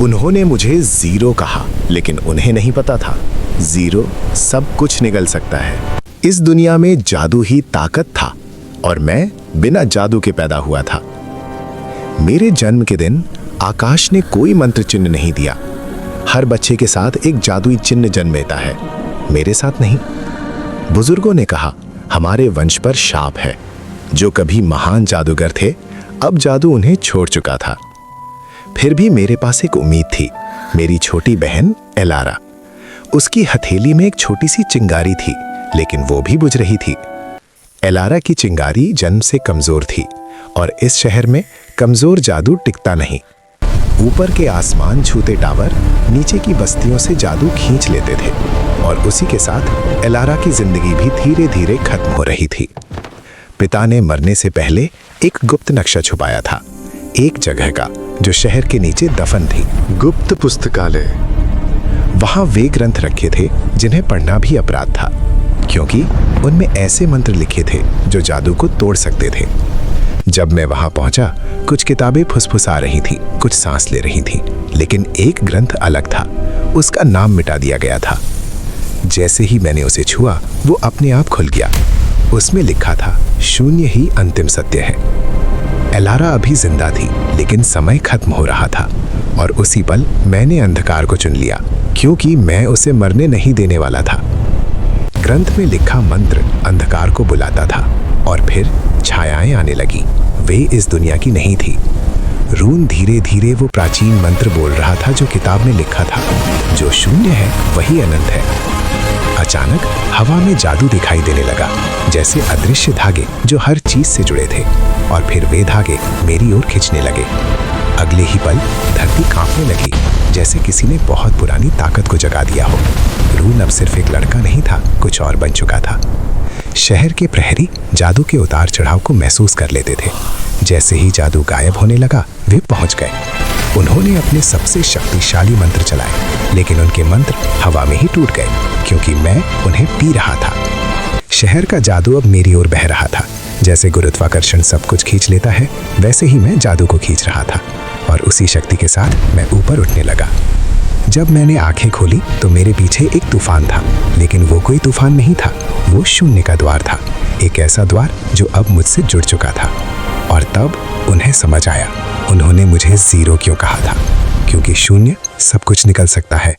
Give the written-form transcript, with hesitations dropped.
उन्होंने मुझे जीरो कहा, लेकिन उन्हें नहीं पता था जीरो सब कुछ निगल सकता है। इस दुनिया में जादू ही ताकत था और मैं बिना जादू के पैदा हुआ था। मेरे जन्म के दिन आकाश ने कोई मंत्र चिन्ह नहीं दिया। हर बच्चे के साथ एक जादुई चिन्ह जन्मेता है, मेरे साथ नहीं। बुजुर्गों ने कहा हमारे वंश पर शाप है। जो कभी महान जादूगर थे, अब जादू उन्हें छोड़ चुका था। फिर भी मेरे पास एक उम्मीद थी, मेरी छोटी बहन एलारा। उसकी हथेली में एक छोटी सी चिंगारी थी, लेकिन वो भी बुझ रही थी। एलारा की चिंगारी जन्म से कमजोर थी और इस शहर में कमजोर जादू टिकता नहीं। ऊपर के आसमान छूते टावर नीचे की बस्तियों से जादू खींच लेते थे और उसी के साथ एलारा की जिंदगी भी धीरे धीरे खत्म हो रही थी। पिता ने मरने से पहले एक गुप्त नक्शा छुपाया था, एक जगह का जो शहर के नीचे दफन थी। गुप्त पुस्तकालय। वहां वे ग्रंथ रखे थे जिन्हें पढ़ना भी अपराध था, क्योंकि उनमें ऐसे मंत्र लिखे थे जो जादू को तोड़ सकते थे। जब मैं वहां पहुंचा, कुछ किताबें फुसफुसा रही थी, कुछ सांस ले रही थी, लेकिन एक ग्रंथ अलग था। उसका नाम मिटा दिया गया था। जैसे ही मैंने उसे छुआ, वो अपने आप खुल गया। उसमें लिखा था, शून्य ही अंतिम सत्य है। एलारा अभी जिंदा थी, लेकिन समय खत्म हो रहा था और उसी पल मैंने अंधकार को चुन लिया, क्योंकि मैं उसे मरने नहीं देने वाला था। ग्रंथ में लिखा मंत्र अंधकार को बुलाता था और फिर छायाएं आने लगी। वे इस दुनिया की नहीं थी। रून धीरे धीरे वो प्राचीन मंत्र बोल रहा था जो किताब में लिखा था, जो शून्य है वही अनंत है। अचानक हवा में जादू दिखाई देने लगा, जैसे अदृश्य धागे जो हर चीज से जुड़े थे, और फिर वे धागे मेरी ओर खींचने लगे। अगले ही पल धरती कांपने लगी, जैसे किसी ने बहुत पुरानी ताकत को जगा दिया हो। रून अब सिर्फ एक लड़का नहीं था, कुछ और बन चुका था। शहर के प्रहरी जादू के उतार चढ़ाव को महसूस कर लेते थे। जैसे ही जादू गायब होने लगा, वे पहुंच गए। उन्होंने अपने सबसे शक्तिशाली मंत्र चलाए, लेकिन उनके मंत्र हवा में ही टूट गए, क्योंकि मैं उन्हें पी रहा था। शहर का जादू अब मेरी ओर बह रहा था। जैसे गुरुत्वाकर्षण सब कुछ खींच लेता है, वैसे ही मैं जादू को खींच रहा था और उसी शक्ति के साथ मैं ऊपर उठने लगा। जब मैंने आंखें खोली तो मेरे पीछे एक तूफान था, लेकिन वो कोई तूफान नहीं था, वो शून्य का द्वार था। एक ऐसा द्वार जो अब मुझसे जुड़ चुका था। और तब उन्हें समझ आया, उन्होंने मुझे जीरो क्यों कहा था, क्योंकि शून्य सब कुछ निकल सकता है,